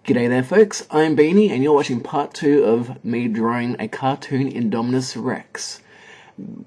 G'day there folks, I'm Beanie and you're watching part 2 of me drawing a cartoon Indominus Rex.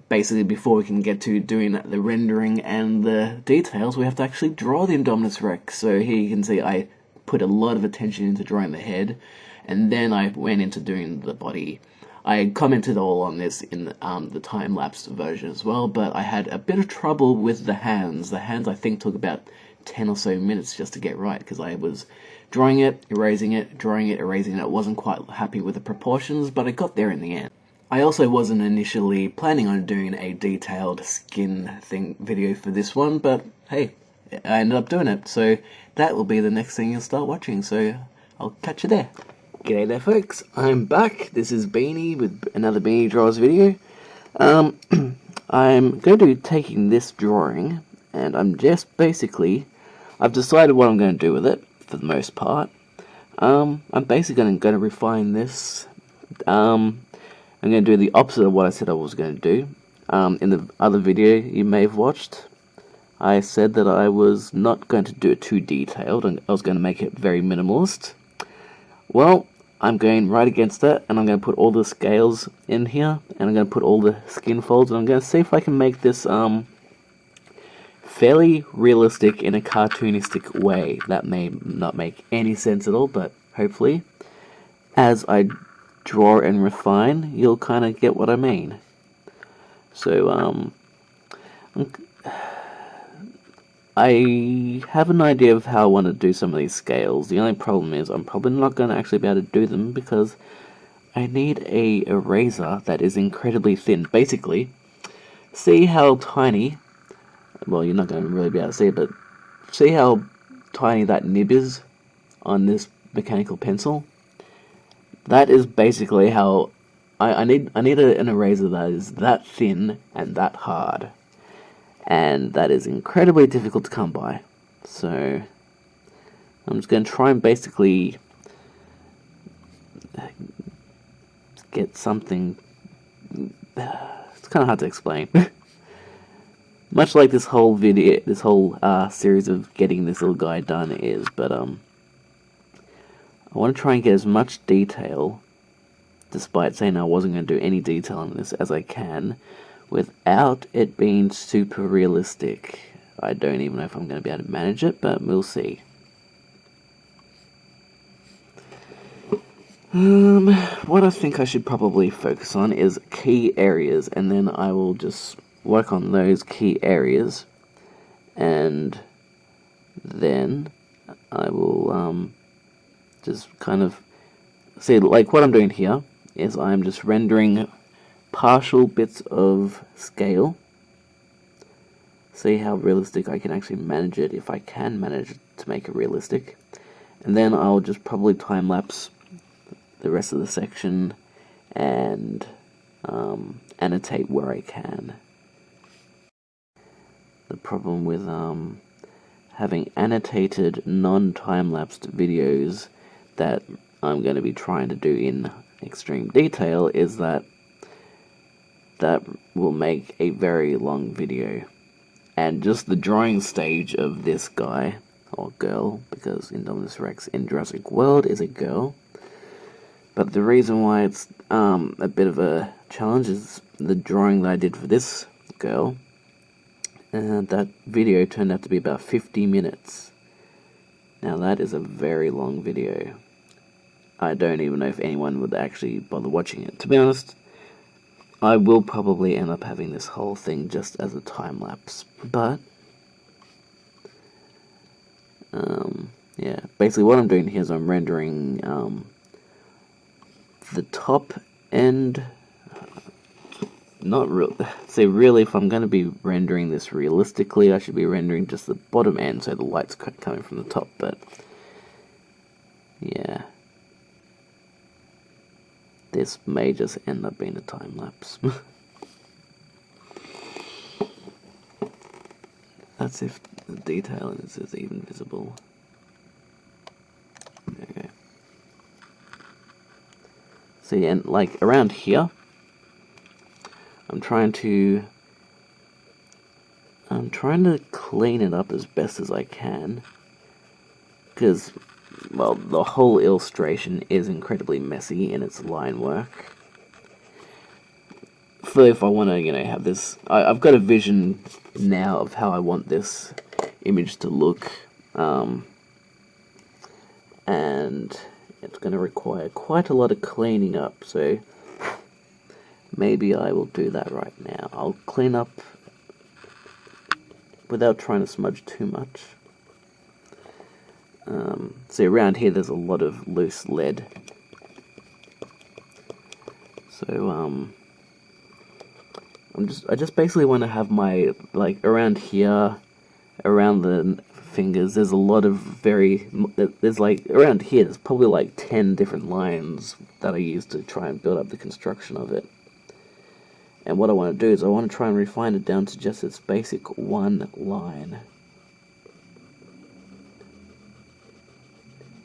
Basically before we can get to doing the rendering and the details, we have to actually draw the Indominus Rex. So here you can see I put a lot of attention into drawing the head, and then I went into doing the body. I commented all on this in the time-lapse version as well, but I had a bit of trouble with the hands. The hands I think took about 10 or so minutes just to get right, because I was drawing it, erasing it, drawing it, erasing it. I wasn't quite happy with the proportions, but I got there in the end. I also wasn't initially planning on doing a detailed skin video for this one, but hey, I ended up doing it, so that will be the next thing you'll start watching, so I'll catch you there. G'day there folks, I'm back. This is Beanie with another Beanie Draws video. I'm going to be taking this drawing, and I'm just basically, I've decided what I'm going to do with it, for the most part. I'm basically going to refine this. I'm going to do the opposite of what I said I was going to do. In the other video you may have watched, I said that I was not going to do it too detailed, and I was going to make it very minimalist. Well, I'm going right against that, and I'm going to put all the scales in here, and I'm going to put all the skin folds, and I'm going to see if I can make this fairly realistic in a cartoonistic way. That may not make any sense at all, but hopefully, as I draw and refine, you'll kind of get what I mean. So, I have an idea of how I want to do some of these scales. The only problem is I'm probably not going to actually be able to do them because I need a eraser that is incredibly thin. Basically, see how tiny, well, you're not going to really be able to see it, but see how tiny that nib is on this mechanical pencil? That is basically how I need an eraser that is that thin and that hard. And that is incredibly difficult to come by. So I'm just going to try and basically get something. It's kind of hard to explain. Much like this whole video, this whole series of getting this little guy done is, but I want to try and get as much detail, despite saying I wasn't going to do any detail on this, as I can, without it being super realistic. I don't even know if I'm going to be able to manage it, but we'll see. What I think I should probably focus on is key areas, and then I will just work on those key areas, and then I will just kind of see, like what I'm doing here is I'm just rendering partial bits of scale. See how realistic I can actually manage it, if I can manage it to make it realistic. And then I'll just probably time-lapse the rest of the section and annotate where I can. The problem with having annotated non-time-lapsed videos that I'm going to be trying to do in extreme detail is that will make a very long video. And just the drawing stage of this guy, or girl, because Indominus Rex in Jurassic World is a girl. But the reason why it's a bit of a challenge is the drawing that I did for this girl. And that video turned out to be about 50 minutes. Now that is a very long video. I don't even know if anyone would actually bother watching it. To be honest, I will probably end up having this whole thing just as a time-lapse, but yeah, basically what I'm doing here is I'm rendering the top end, not real, see really if I'm going to be rendering this realistically, I should be rendering just the bottom end so the light's coming from the top, but yeah. This may just end up being a time-lapse. That's if the detail in this is even visible. Okay. See, and like around here, I'm trying to clean it up as best as I can, because well, the whole illustration is incredibly messy in its line work. So if I want to, have this, I've got a vision now of how I want this image to look, and it's going to require quite a lot of cleaning up, so maybe I will do that right now. I'll clean up without trying to smudge too much. See, around here there's a lot of loose lead, so I just basically want to have my, like, around here, around the fingers, there's a lot of there's like, around here, there's probably like 10 different lines that I use to try and build up the construction of it. And what I want to do is I want to try and refine it down to just its basic one line.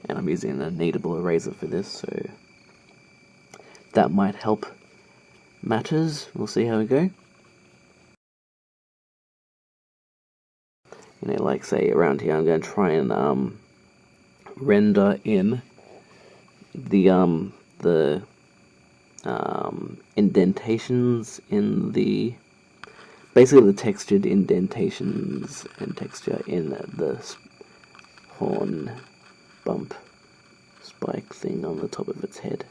And I'm using a kneadable eraser for this, so that might help matters. We'll see how we go. Like, say, around here, I'm going to try and render in the indentations in basically the textured indentations and texture in the horn bump spike thing on the top of its head.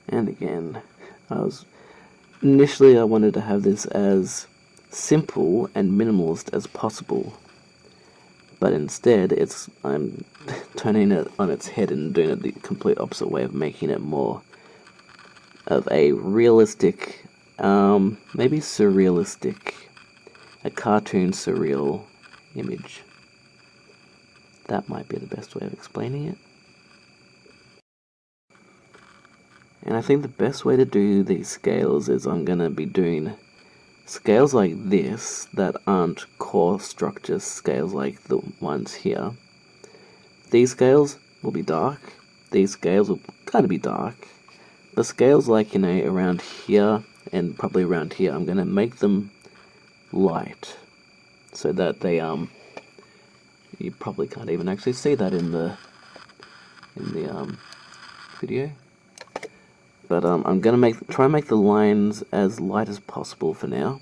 And again, initially I wanted to have this as simple and minimalist as possible, but instead I'm turning it on its head and doing it the complete opposite way of making it more of a realistic, maybe surrealistic, a cartoon surreal image. That might be the best way of explaining it. And I think the best way to do these scales is I'm going to be doing scales like this that aren't core structure scales like the ones here. These scales will be dark. These scales will kind of be dark. The scales like, around here and probably around here, I'm going to make them light so that they, you probably can't even actually see that in the video. But I'm gonna try and make the lines as light as possible for now.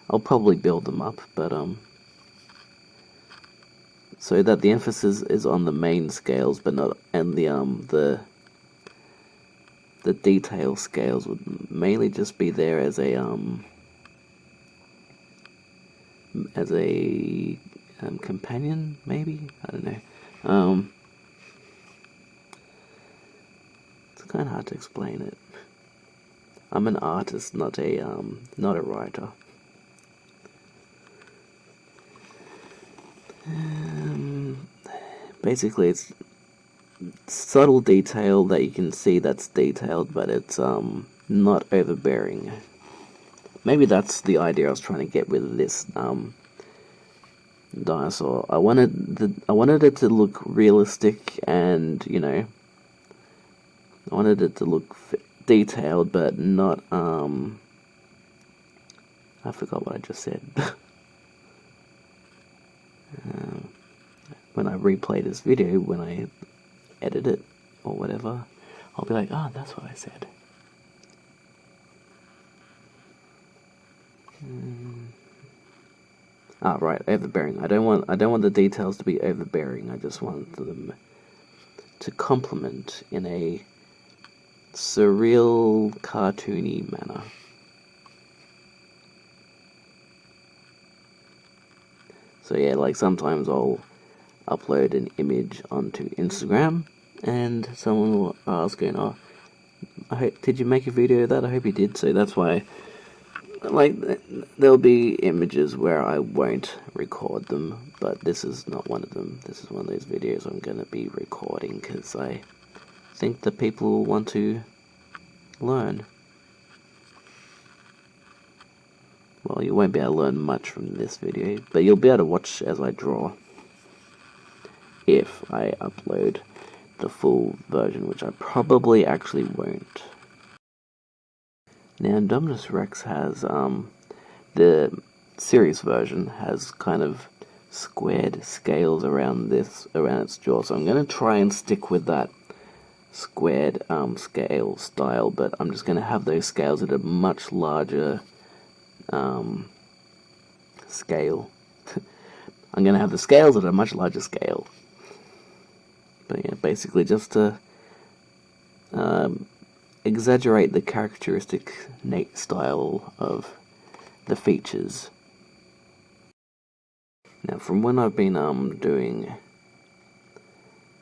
I'll probably build them up, but so that the emphasis is on the main scales, but not, and the detail scales would mainly just be there as a companion, maybe? I don't know. It's kind of hard to explain it. I'm an artist, not a writer. Basically, it's subtle detail that you can see that's detailed, but it's not overbearing. Maybe that's the idea I was trying to get with this dinosaur. I wanted it to look realistic, and I wanted it to look detailed, but not I forgot what I just said. When I replay this video, when I edit it or whatever, I'll be like, oh, that's what I said. Right, overbearing. I don't want the details to be overbearing. I just want them to complement in a surreal, cartoony manner. So yeah, like sometimes I'll upload an image onto Instagram, and someone will ask, did you make a video of that? I hope you did. So that's why, like, there'll be images where I won't record them, but this is not one of them. This is one of those videos I'm going to be recording because I think that people will want to learn. Well, you won't be able to learn much from this video, but you'll be able to watch as I draw if I upload the full version, which I probably actually won't. Now, Indominus Rex has, the series version has kind of squared scales around its jaw. So I'm going to try and stick with that squared scale style, but I'm just going to have those scales at a much larger scale. I'm going to have the scales at a much larger scale. But yeah, basically just to exaggerate the characteristic Nate style of the features. Now, from when I've been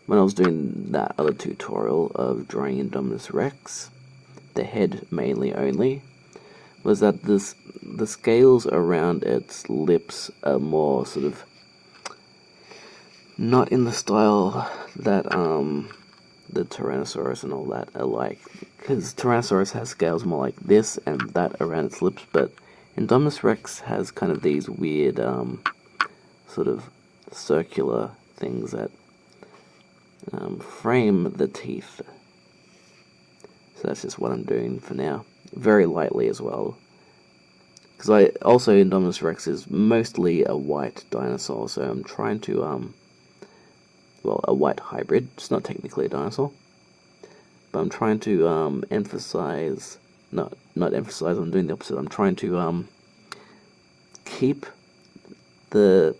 when I was doing that other tutorial of drawing Indominus Rex, the head mainly only, was that the scales around its lips are more sort of not in the style that the Tyrannosaurus and all that are like, because Tyrannosaurus has scales more like this and that around its lips, but Indominus Rex has kind of these weird sort of circular things that frame the teeth. So that's just what I'm doing for now, very lightly as well, because Indominus Rex is mostly a white dinosaur, so I'm trying to well, a white hybrid. It's not technically a dinosaur, but I'm trying to emphasize, not emphasize, I'm doing the opposite. I'm trying to keep the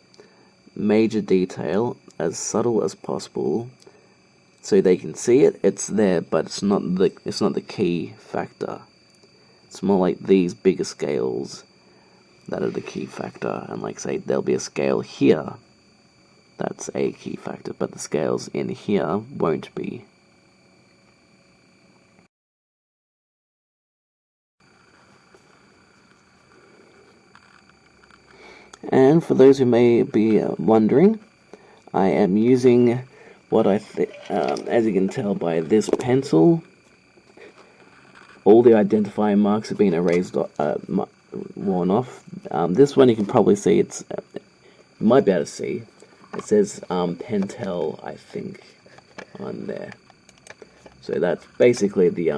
major detail as subtle as possible, so they can see it. It's there, but it's not the key factor. It's more like these bigger scales that are the key factor, and like say there'll be a scale here. That's a key factor, but the scales in here won't be. And for those who may be wondering, I am using what as you can tell by this pencil, all the identifying marks have been erased, worn off. This one you can probably see, you might be able to see. It says Pentel, I think, on there. So that's basically the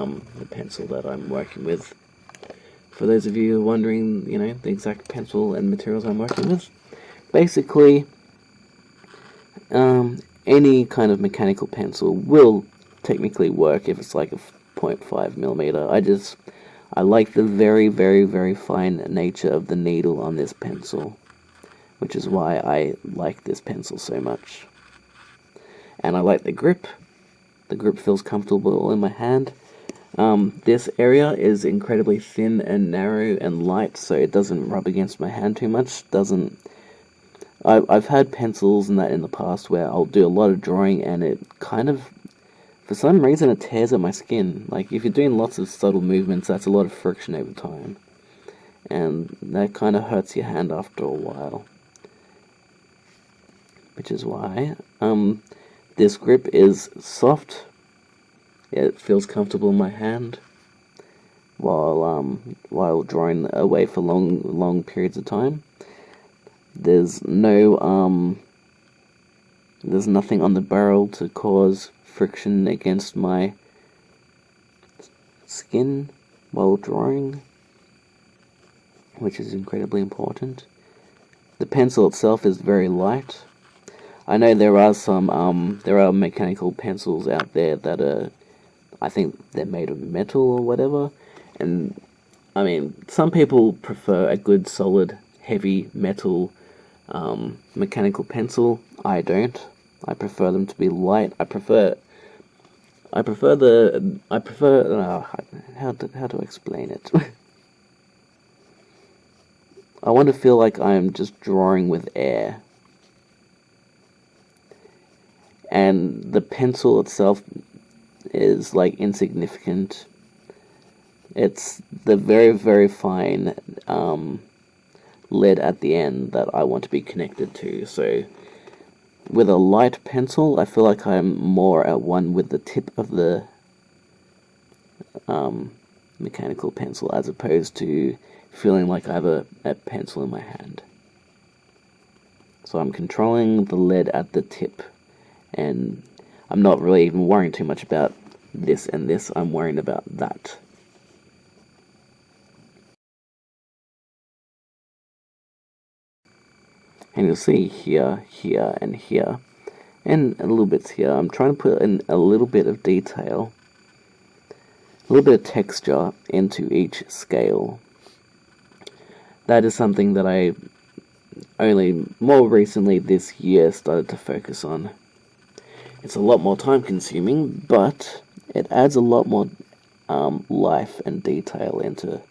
pencil that I'm working with. For those of you wondering, the exact pencil and materials I'm working with, basically, any kind of mechanical pencil will technically work if it's like a 0.5 millimeter. I like the very, very, very fine nature of the needle on this pencil, which is why I like this pencil so much. And I like the grip. The grip feels comfortable in my hand. This area is incredibly thin and narrow and light, so it doesn't rub against my hand too much. I've had pencils and that in the past where I'll do a lot of drawing and it kind of, for some reason, it tears at my skin. Like, if you're doing lots of subtle movements, that's a lot of friction over time, and that kind of hurts your hand after a while. Which is why this grip is soft. It feels comfortable in my hand while drawing away for long periods of time. There's nothing on the barrel to cause friction against my skin while drawing, which is incredibly important. The pencil itself is very light. I know there are mechanical pencils out there that are, I think they're made of metal or whatever, and I mean, some people prefer a good solid heavy metal mechanical pencil. I don't. I prefer them to be light. How to explain it? I want to feel like I'm just drawing with air. And the pencil itself is like insignificant. It's the very, very fine lead at the end that I want to be connected to. So with a light pencil, I feel like I'm more at one with the tip of the mechanical pencil, as opposed to feeling like I have a pencil in my hand. So I'm controlling the lead at the tip, and I'm not really even worrying too much about this and this, I'm worrying about that. And you'll see here, here, and here, and a little bit here. I'm trying to put in a little bit of detail, a little bit of texture into each scale. That is something that I only more recently this year started to focus on. It's a lot more time consuming, but it adds a lot more life and detail into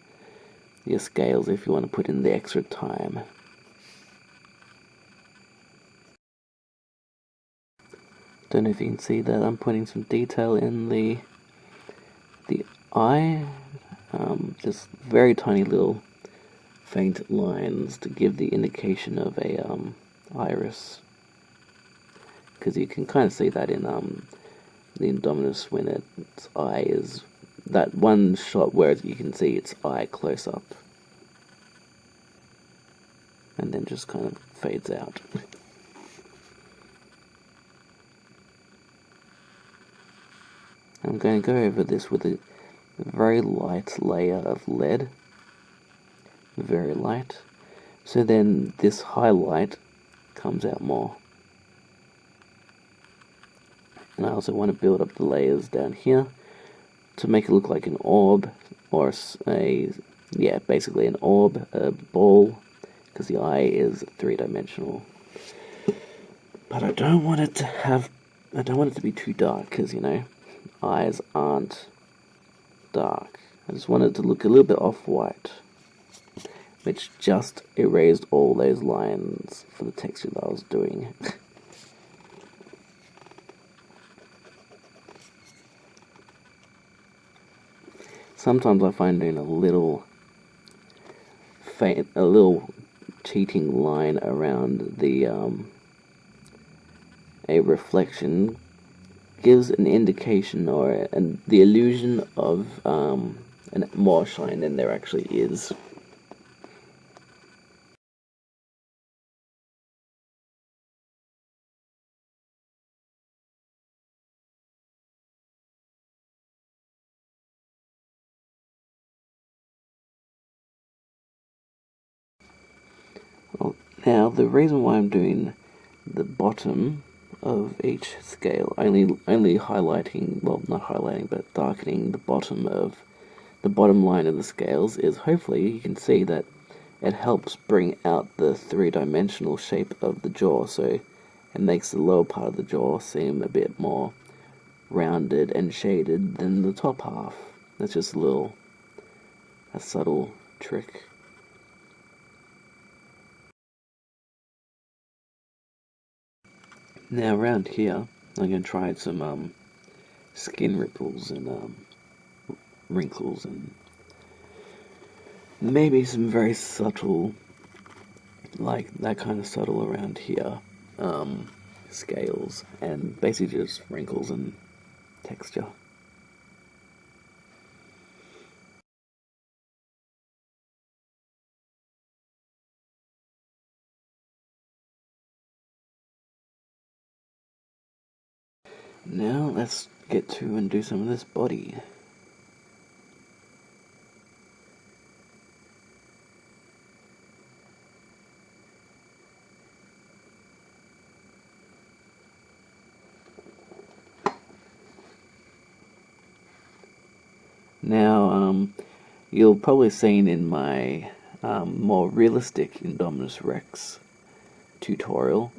your scales if you want to put in the extra time. Don't know if you can see that I'm putting some detail in the eye, just very tiny little faint lines to give the indication of a iris, because you can kind of see that in the Indominus when its eye is that one shot where you can see its eye close up and then just kind of fades out. I'm going to go over this with a very light layer of lead, very light, so then this highlight comes out more. And I also want to build up the layers down here to make it look like an orb, or basically an orb, a ball, because the eye is three-dimensional. But I don't want it to be too dark, because, you know, eyes aren't dark. I just want it to look a little bit off-white, which just erased all those lines for the texture that I was doing. Sometimes I find doing a little cheating line around the a reflection gives an indication or the illusion of more shine than there actually is. Well, now the reason why I'm doing the bottom of each scale, only highlighting, well, not highlighting, but darkening the bottom line of the scales, is hopefully you can see that it helps bring out the three-dimensional shape of the jaw, so it makes the lower part of the jaw seem a bit more rounded and shaded than the top half. That's just a subtle trick. Now around here, I'm going to try some skin ripples and wrinkles and maybe some very subtle, like that kind of subtle around here, scales, and basically just wrinkles and texture. Now let's get to and do some of this body. Now, you'll probably seen in my more realistic Indominus Rex tutorial,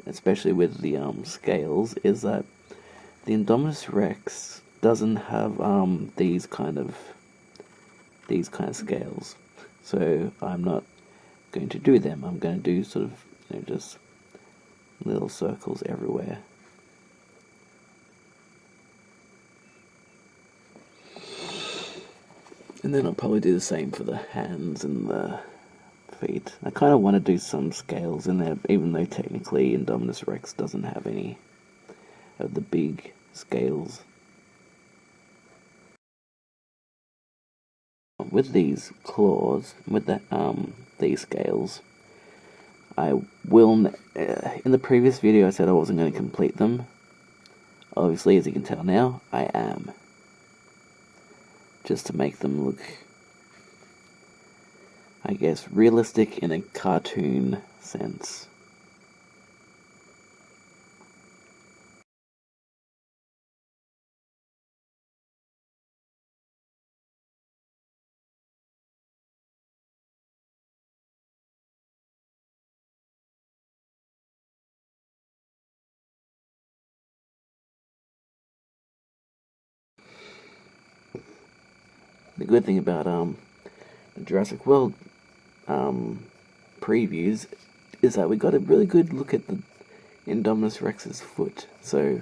especially with the scales, is that the Indominus Rex doesn't have these kind of scales, so I'm not going to do them. I'm going to do sort of, you know, just little circles everywhere. And then I'll probably do the same for the hands and the feet. I kind of want to do some scales in there, even though technically Indominus Rex doesn't have any of the big scales. With these claws, with these scales, I will, in the previous video I said I wasn't going to complete them. Obviously, as you can tell now, I am. Just to make them look, I guess, realistic in a cartoon sense. good thing about the Jurassic World previews is that we got a really good look at the Indominus Rex's foot. So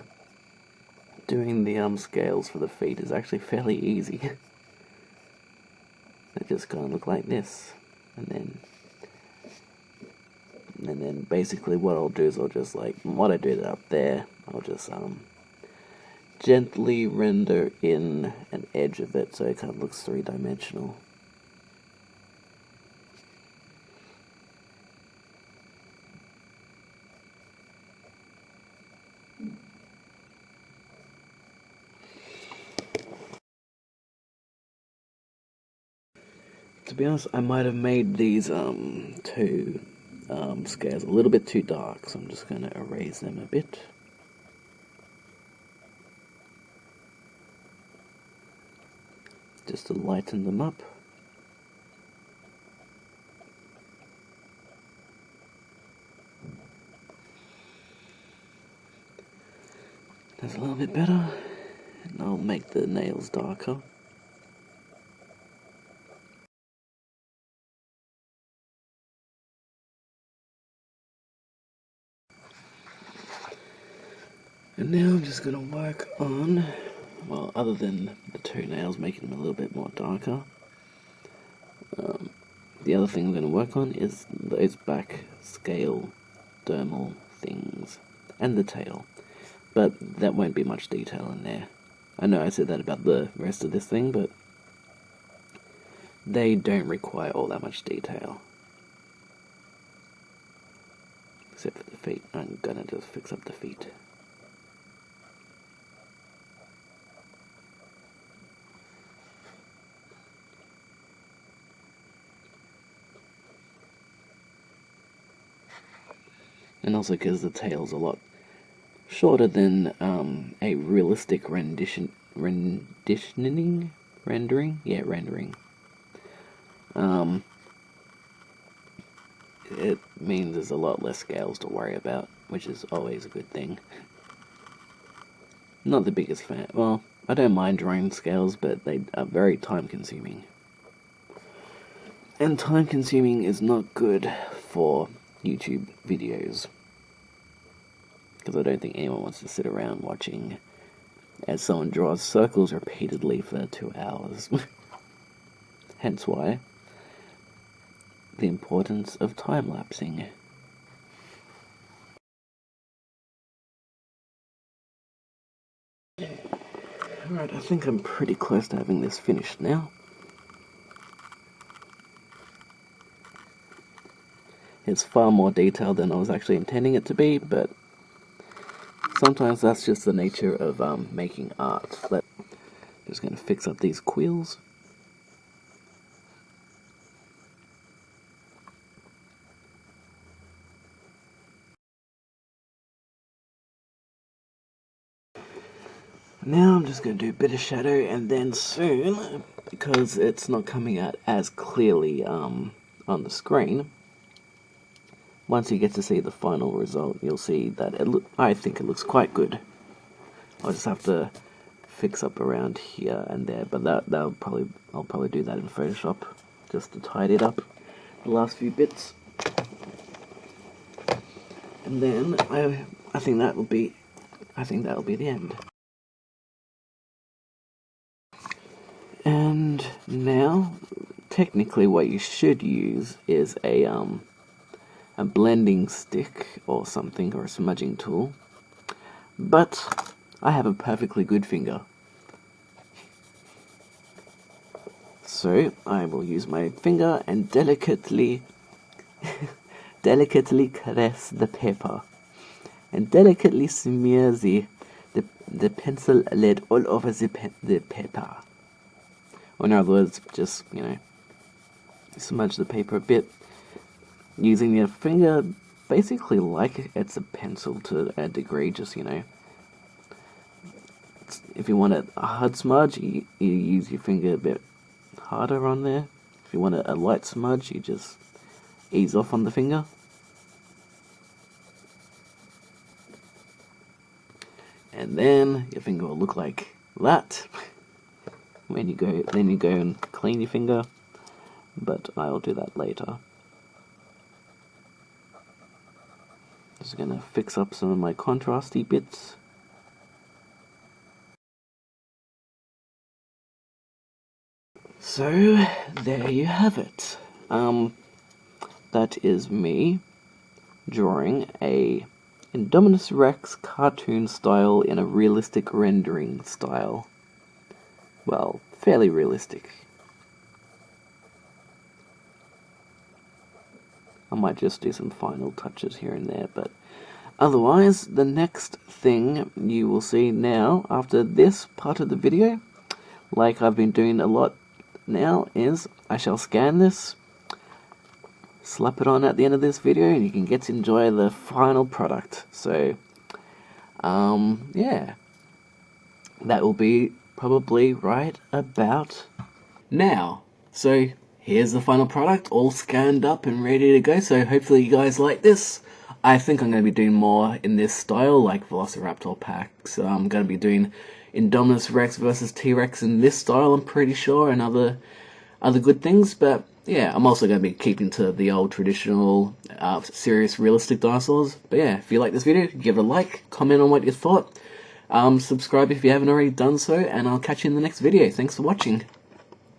doing the scales for the feet is actually fairly easy. They just kind of look like this, and then basically what I'll do is I'll just, like what I did up there, I'll just gently render in an edge of it so it kind of looks three-dimensional. To be honest, I might have made these two scales a little bit too dark, so I'm just going to erase them a bit. Just to lighten them up. That's a little bit better, and I'll make the nails darker. And now I'm just going to work on, well, other than the two nails, making them a little bit more darker. The other thing I'm going to work on is those back scale dermal things, and the tail. But that won't be much detail in there. I know I said that about the rest of this thing, but they don't require all that much detail. Except for the feet. I'm going to just fix up the feet. And also because the tail's a lot shorter than a realistic rendering. Yeah, rendering. It means there's a lot less scales to worry about, which is always a good thing. Not the biggest fan. Well, I don't mind drawing scales, but they are very time-consuming. And time-consuming is not good for YouTube videos, because I don't think anyone wants to sit around watching as someone draws circles repeatedly for 2 hours. Hence why the importance of time-lapsing. Alright, I think I'm pretty close to having this finished now. It's far more detailed than I was actually intending it to be, but sometimes that's just the nature of making art. Just going to fix up these quills. Now I'm just going to do a bit of shadow, and then soon, because it's not coming out as clearly on the screen, once you get to see the final result, you'll see that I think it looks quite good. I'll just have to fix up around here and there, but I'll probably do that in Photoshop just to tidy it up, the last few bits. And then I think that'll be the end. And now, technically, what you should use is a blending stick or something, or a smudging tool. But I have a perfectly good finger, so I will use my finger and delicately caress the paper, and delicately smear the pencil lead all over the paper. Or in other words, just, smudge the paper a bit, using your finger basically like it's a pencil to a degree, just, if you want a hard smudge, you use your finger a bit harder on there. If you want a light smudge, you just ease off on the finger. And then your finger will look like that. when you go, then you go and clean your finger, but I'll do that later. Just gonna fix up some of my contrasty bits. So there you have it. That is me drawing a Indominus Rex cartoon style in a realistic rendering style. Well, fairly realistic. I might just do some final touches here and there, but otherwise, the next thing you will see now, after this part of the video, like I've been doing a lot now, is I shall scan this, slap it on at the end of this video, and you can get to enjoy the final product. So, yeah, that will be probably right about now. So here's the final product, all scanned up and ready to go. So hopefully you guys like this. I think I'm going to be doing more in this style, like Velociraptor packs. I'm going to be doing Indominus Rex versus T-Rex in this style, I'm pretty sure, and other good things. But yeah, I'm also going to be keeping to the old traditional, serious, realistic dinosaurs. But yeah, if you like this video, give it a like, comment on what you thought, subscribe if you haven't already done so, and I'll catch you in the next video. Thanks for watching.